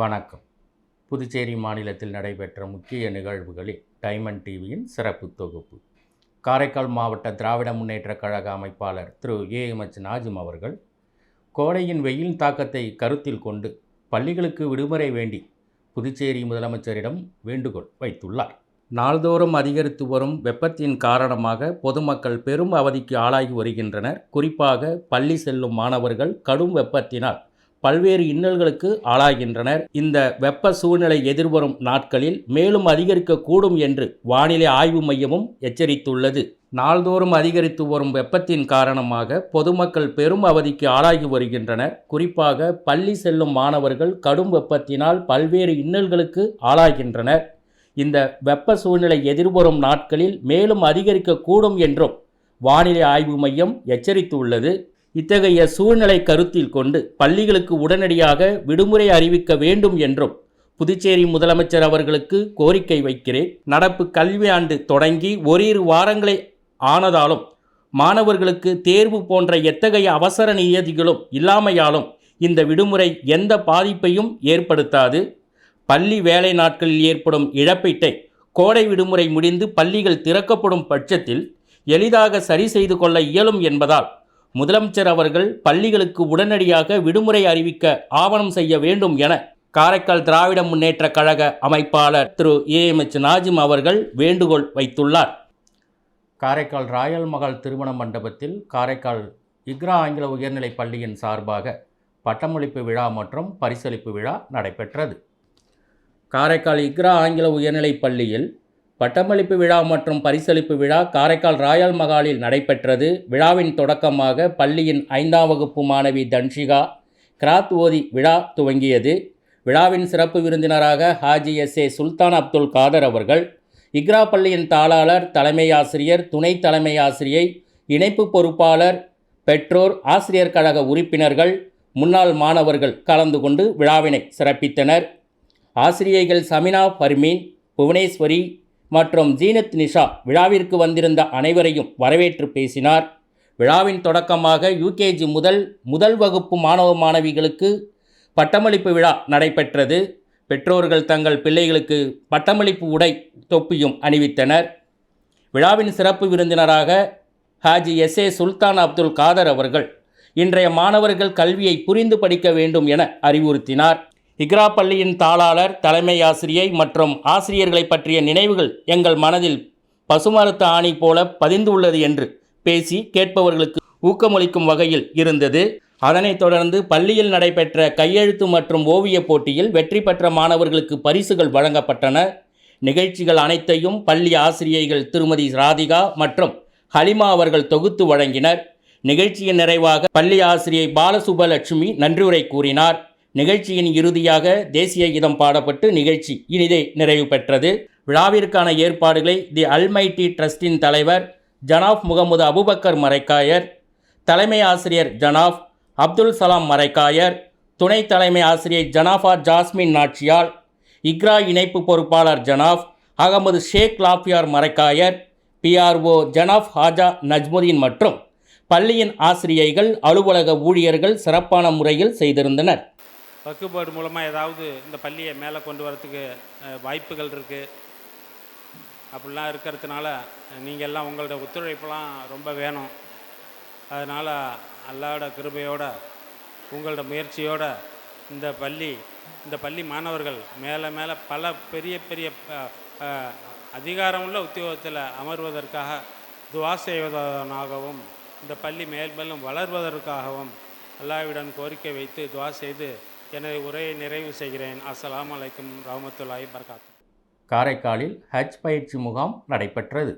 வணக்கம். புதுச்சேரி மாநிலத்தில் நடைபெற்ற முக்கிய நிகழ்வுகளில் டைமண்ட் டிவியின் சிறப்பு தொகுப்பு. காரைக்கால் மாவட்ட திராவிட முன்னேற்றக் கழக அமைப்பாளர் திரு ஏஎம்எச் நாஜிம் அவர்கள் கோடையின் வெயில் தாக்கத்தை கருத்தில் கொண்டு பள்ளிகளுக்கு விடுமுறை வேண்டி புதுச்சேரி முதலமைச்சரிடம் வேண்டுகோள் வைத்துள்ளார். நாள்தோறும் அதிகரித்து வரும் வெப்பத்தின் காரணமாக பொதுமக்கள் பெரும் அவதிக்கு ஆளாகி வருகின்றனர். குறிப்பாக பள்ளி செல்லும் மாணவர்கள் கடும் வெப்பத்தினால் பல்வேறு இன்னல்களுக்கு ஆளாகின்றனர். இந்த வெப்ப சூழ்நிலை எதிர்வரும் நாட்களில் மேலும் அதிகரிக்கக்கூடும் என்று வானிலை ஆய்வு மையமும் எச்சரித்துள்ளது. நாள்தோறும் அதிகரித்து வரும் வெப்பத்தின் காரணமாக பொதுமக்கள் பெரும் அவதிக்கு ஆளாகி வருகின்றனர். குறிப்பாக பள்ளி செல்லும் மாணவர்கள் கடும் வெப்பத்தினால் பல்வேறு இன்னல்களுக்கு ஆளாகின்றனர். இந்த வெப்ப சூழ்நிலை எதிர்வரும் நாட்களில் மேலும் அதிகரிக்கக்கூடும் என்றும் வானிலை ஆய்வு மையம் எச்சரித்துள்ளது. இத்தகைய சூழ்நிலை கருத்தில் கொண்டு பள்ளிகளுக்கு உடனடியாக விடுமுறை அறிவிக்க வேண்டும் என்றும் புதுச்சேரி முதலமைச்சர் அவர்களுக்கு கோரிக்கை வைக்கிறேன். நடப்பு கல்வியாண்டு தொடங்கி ஓரிரு வாரங்களே ஆனதாலும் மாணவர்களுக்கு தேர்வு போன்ற எத்தகைய அவசர நியதிகளும் இல்லாமையாலும் இந்த விடுமுறை எந்த பாதிப்பையும் ஏற்படுத்தாது. பள்ளி வேலை நாட்களில் ஏற்படும் இழப்பீட்டை கோடை விடுமுறை முடிந்து பள்ளிகள் திறக்கப்படும் பட்சத்தில் எளிதாக சரி செய்து கொள்ள இயலும் என்பதால் முதலமைச்சர் அவர்கள் பள்ளிகளுக்கு உடனடியாக விடுமுறை அறிவிக்க ஆவணம் செய்ய வேண்டும் என காரைக்கால் திராவிட முன்னேற்றக் கழக அமைப்பாளர் திரு ஏஎம்எச் நாஜிம் அவர்கள் வேண்டுகோள் வைத்துள்ளார். காரைக்கால் ராயல் மகால் திருமண மண்டபத்தில் காரைக்கால் இக்ரா ஆங்கில உயர்நிலைப் பள்ளியின் சார்பாக பட்டமளிப்பு விழா மற்றும் பரிசளிப்பு விழா நடைபெற்றது. காரைக்கால் இக்ரா ஆங்கில உயர்நிலைப் பள்ளியில் பட்டமளிப்பு விழா மற்றும் பரிசளிப்பு விழா காரைக்கால் ராயல் மகாலில் நடைபெற்றது. விழாவின் தொடக்கமாக பள்ளியின் 5ஆம் வகுப்பு மாணவி தன்ஷிகா கிராத் ஓதி விழா துவங்கியது. விழாவின் சிறப்பு விருந்தினராக ஹாஜி எஸ்ஏ சுல்தான் அப்துல் காதர் அவர்கள், இக்ரா பள்ளியின் தாளாளர், தலைமை ஆசிரியர், துணை தலைமை ஆசிரியை, இணைப்பு பொறுப்பாளர், பெற்றோர், ஆசிரியர் கழக உறுப்பினர்கள், முன்னாள் மாணவர்கள் கலந்து கொண்டு விழாவினை சிறப்பித்தனர். ஆசிரியைகள் சமினா பர்மீன், புவனேஸ்வரி மற்றும் ஜீனத் நிஷா விழாவிற்கு வந்திருந்த அனைவரையும் வரவேற்று பேசினார். விழாவின் தொடக்கமாக யூகேஜி முதல் வகுப்பு மாணவ மாணவிகளுக்கு பட்டமளிப்பு விழா நடைபெற்றது. பெற்றோர்கள் தங்கள் பிள்ளைகளுக்கு பட்டமளிப்பு உடை தொப்பியும் அணிவித்தனர். விழாவின் சிறப்பு விருந்தினராக ஹாஜி எஸ்ஏ சுல்தான் அப்துல் காதர் அவர்கள் இன்றைய மாணவர்கள் கல்வியை புரிந்து படிக்க வேண்டும் என அறிவுறுத்தினார். இக்ரா பள்ளியின் தாளாளர், தலைமை ஆசிரியை மற்றும் ஆசிரியர்களை பற்றிய நினைவுகள் எங்கள் மனதில் பசுமரத்து ஆணி போல பதிந்துள்ளது என்று பேசி கேட்பவர்களுக்கு ஊக்கமளிக்கும் வகையில் இருந்தது. அதனைத் தொடர்ந்து பள்ளியில் நடைபெற்ற கையெழுத்து மற்றும் ஓவிய போட்டியில் வெற்றி பெற்ற மாணவர்களுக்கு பரிசுகள் வழங்கப்பட்டன. நிகழ்ச்சிகள் அனைத்தையும் பள்ளி ஆசிரியைகள் திருமதி ராதிகா மற்றும் ஹலிமா அவர்கள் தொகுத்து வழங்கினர். நிகழ்ச்சியின் நிறைவாக பள்ளி ஆசிரியை பாலசுபலட்சுமி நன்றியுரை கூறினார். நிகழ்ச்சியின் இறுதியாக தேசிய கீதம் பாடப்பட்டு நிகழ்ச்சி இனிதே நிறைவு பெற்றது. விழாவிற்கான ஏற்பாடுகளை தி அல்மைட்டி ட்ரஸ்டின் தலைவர் ஜனாப் முகமது அபுபக்கர் மரைக்காயர், தலைமை ஆசிரியர் ஜனாப் அப்துல் சலாம் மரைக்காயர், துணை தலைமை ஆசிரியை ஜனாஃபா ஜாஸ்மின் நாச்சியால், இக்ரா இணைப்பு பொறுப்பாளர் ஜனாப் அகமது ஷேக் லாஃபியார் மரைக்காயர், PRO ஜனாப் ஹாஜா நஜ்முதீன் மற்றும் பள்ளியின் ஆசிரியைகள், அலுவலக ஊழியர்கள் சிறப்பான முறையில் செய்திருந்தனர். வக்குபோர்டு மூலமாக ஏதாவது இந்த பள்ளியை மேலே கொண்டு வரத்துக்கு வாய்ப்புகள் இருக்குது. அப்படிலாம் இருக்கிறதுனால நீங்கள் எல்லாம் உங்களோட ஒத்துழைப்பெல்லாம் ரொம்ப வேணும். அதனால் அல்லாஹ்வோட கிருபையோட உங்களோட முயற்சியோட இந்த பள்ளி மாணவர்கள் மேலே பல பெரிய அதிகாரமுள்ள உத்தியோகத்தில் அமர்வதற்காக துவா செய்வதனாகவும் இந்த பள்ளி மேலும் வளர்வதற்காகவும் அல்லாஹ்விடம் கோரிக்கை வைத்து துவா செய்து எனது உரையை நிறைவு செய்கிறேன். அஸ்ஸலாமு அலைக்கும் ரஹ்மத்துல்லாஹி வபரகாத்துஹு. காரைக்காலில் ஹஜ் பயிற்சி முகாம் நடைபெற்றது.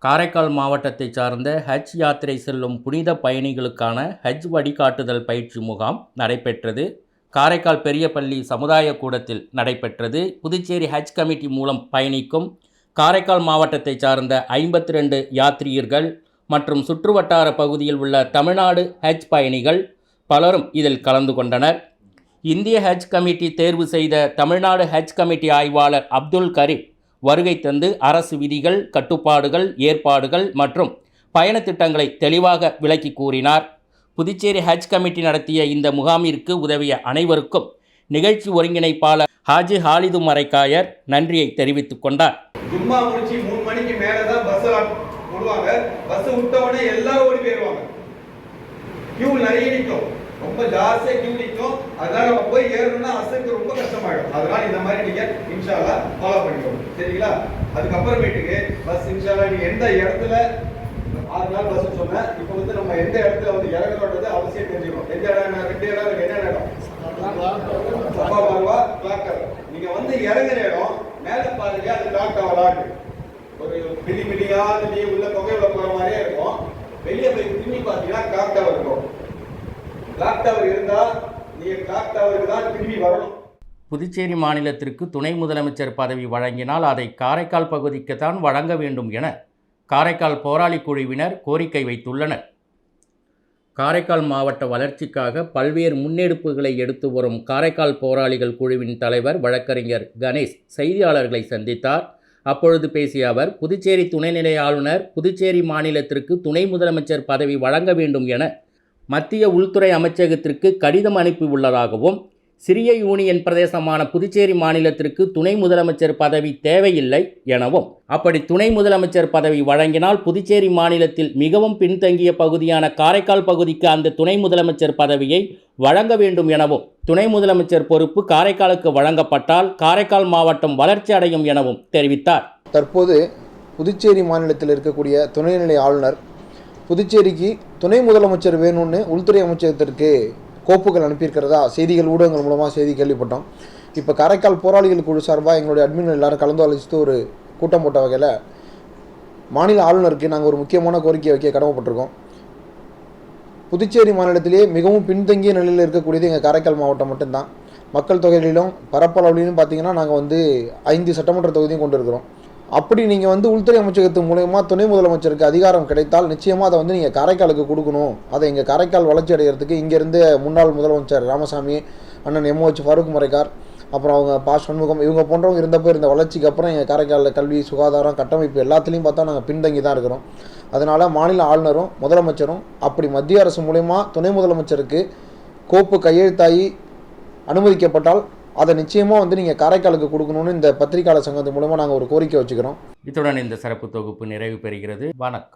காரைக்கால் மாவட்டத்தை சார்ந்த ஹஜ் யாத்திரை செல்லும் புனித பயணிகளுக்கான ஹஜ் வழிகாட்டுதல் பயிற்சி முகாம் நடைபெற்றது. காரைக்கால் பெரியபள்ளி சமுதாய கூடத்தில் நடைபெற்றது. புதுச்சேரி ஹஜ் கமிட்டி மூலம் பயணிக்கும் காரைக்கால் மாவட்டத்தை சார்ந்த 52 யாத்ரீகர்கள் மற்றும் சுற்றுவட்டார பகுதியில் உள்ள தமிழ்நாடு ஹஜ் பயணிகள் பலரும் இதில் கலந்து கொண்டனர். இந்திய ஹஜ் கமிட்டி தேர்வு செய்த தமிழ்நாடு ஹஜ் கமிட்டி ஆய்வாளர் அப்துல் கரீம் வருகை தந்து அரசு விதிகள், கட்டுப்பாடுகள், ஏற்பாடுகள் மற்றும் பயண திட்டங்களை தெளிவாக விளக்கி கூறினார். புதுச்சேரி ஹஜ் கமிட்டி நடத்திய இந்த முகாமிற்கு உதவிய அனைவருக்கும் நிகழ்ச்சி ஒருங்கிணைப்பாளர் ஹாஜி ஹாலிது மரைக்காயர் நன்றியை தெரிவித்துக் கொண்டார். ஜும்மா முடிச்சு 3 மணிக்கு மேலதான் பஸ் போடுவாங்க. பஸ் விட்டவொடனே எல்லாரும் ஓடி போயிடுவாங்க. கியூ நிறைய நிற்கும், ரொம்ப ஜாஸ்தியா கியூ நிற்கும். அதனால நம்ம போய் ஏறணும்னா அசருக்கு ரொம்ப கஷ்டமாயிடும். அதனால இந்த மாதிரி நீங்க இன்ஷா அல்லாஹ் ஃபாலோ பண்ணிக்கோங்க, சரிங்களா? அதுக்கப்புறமேட்டுக்கு பஸ் இன்ஷா அல்லாஹ் நீங்க எந்த இடத்துல 6 நாள் பஸ் சொன்னேன். இப்போ வந்து நம்ம எந்த இடத்துல வந்து இறங்குறோன்றது அவசியம் தெரிஞ்சுக்கணும். எந்த இடம், 2 இடம், என்ன இடம்? சபா மர்வா கிளாக் டவர். நீங்க வந்து இறங்குற இடம் மேல பாருங்க, அது கிளாக் டவர் ஆட்டு ஒரு மிடிமிடியான நீ உள்ள தொகை உள்ள போற மாதிரியே இருக்கும். வெளியே போய் திரும்பி பார்த்தீங்கன்னா கிளாக் டவர் இருக்கும். கிளாக் டவர் இருந்தா நீங்க கிளாக் டவருக்கு தான் திரும்பி வரணும். புதுச்சேரி மாநிலத்திற்கு துணை முதலமைச்சர் பதவி வழங்கினால் அதை காரைக்கால் பகுதிக்குத்தான் வழங்க வேண்டும் என காரைக்கால் போராளி குழுவினர் கோரிக்கை வைத்துள்ளனர். காரைக்கால் மாவட்ட வளர்ச்சிக்காக பல்வேறு முன்னெடுப்புகளை எடுத்து வரும் காரைக்கால் போராளிகள் குழுவின் தலைவர் வழக்கறிஞர் கணேஷ் செய்தியாளர்களை சந்தித்தார். அப்பொழுது பேசிய அவர், புதுச்சேரி துணைநிலை ஆளுநர் புதுச்சேரி மாநிலத்திற்கு துணை முதலமைச்சர் பதவி வழங்க வேண்டும் என மத்திய உள்துறை அமைச்சகத்திற்கு கடிதம் அனுப்பியுள்ளதாகவும், சிறிய யூனியன் பிரதேசமான புதுச்சேரி மாநிலத்திற்கு துணை முதலமைச்சர் பதவி தேவையில்லை எனவும், அப்படி துணை முதலமைச்சர் பதவி வழங்கினால் புதுச்சேரி மாநிலத்தில் மிகவும் பின்தங்கிய பகுதியான காரைக்கால் பகுதிக்கு அந்த துணை முதலமைச்சர் பதவியை வழங்க வேண்டும் எனவும், துணை முதலமைச்சர் பொறுப்பு காரைக்காலுக்கு வழங்கப்பட்டால் காரைக்கால் மாவட்டம் வளர்ச்சி அடையும் எனவும் தெரிவித்தார். தற்போது புதுச்சேரி மாநிலத்தில் இருக்கக்கூடிய துணைநிலை ஆளுநர் புதுச்சேரிக்கு துணை முதலமைச்சர் வேணும்னு உள்துறை அமைச்சகத்திற்கு கோப்புகள் அனுப்பியிருக்கிறதா செய்திகள் ஊடகங்கள் மூலமாக செய்தி கேள்விப்பட்டோம். இப்போ காரைக்கால் போராளிகள் குழு சார்பாக எங்களுடைய அட்மின்கள் எல்லாரும் கலந்து ஆலோசித்து ஒரு கூட்டம் போட்ட வகையில் மாநில ஆளுநருக்கு நாங்கள் ஒரு முக்கியமான கோரிக்கை வைக்க கடமைப்பட்டிருக்கோம். புதுச்சேரி மாநிலத்திலேயே மிகவும் பின்தங்கிய நிலையில் இருக்கக்கூடியது எங்கள் காரைக்கால் மாவட்டம் மட்டும்தான். மக்கள் தொகையிலும் பரப்பளவிலும் பார்த்திங்கன்னா நாங்கள் வந்து 5 சட்டமன்ற தொகுதியும் கொண்டு இருக்கிறோம். அப்படி நீங்கள் வந்து உள்துறை அமைச்சகத்து மூலயமா துணை முதலமைச்சருக்கு அதிகாரம் கிடைத்தால் நிச்சயமாக அதை வந்து நீங்கள் காரைக்காலுக்கு கொடுக்கணும். அதை எங்கள் காரைக்கால் வளர்ச்சி அடைகிறதுக்கு இங்கேருந்து முன்னாள் முதலமைச்சர் ராமசாமி, அண்ணன் MOH ஃபாரூக் மரைக்கார், அப்புறம் அவங்க சண்முகம், இவங்க போன்றவங்க இருந்தப்போ இருந்த வளர்ச்சிக்கு அப்புறம் எங்கள் காரைக்காலில் கல்வி, சுகாதாரம், கட்டமைப்பு எல்லாத்துலேயும் பார்த்தா நாங்கள் பின்தங்கி தான் இருக்கிறோம். அதனால் மாநில ஆளுநரும் முதலமைச்சரும் அப்படி மத்திய அரசு மூலயமா துணை முதலமைச்சருக்கு கோப்பு கையெழுத்தாகி அனுமதிக்கப்பட்டால் அதை நிச்சயமாக வந்து நீங்கள் காரைக்காலுக்கு கொடுக்கணும்னு இந்த பத்திரிகையாளர் சங்கத்தின் மூலமாக நாங்கள் ஒரு கோரிக்கை வச்சுக்கிறோம். இத்துடன் இந்த சிறப்பு தொகுப்பு நிறைவு பெறுகிறது. வணக்கம்.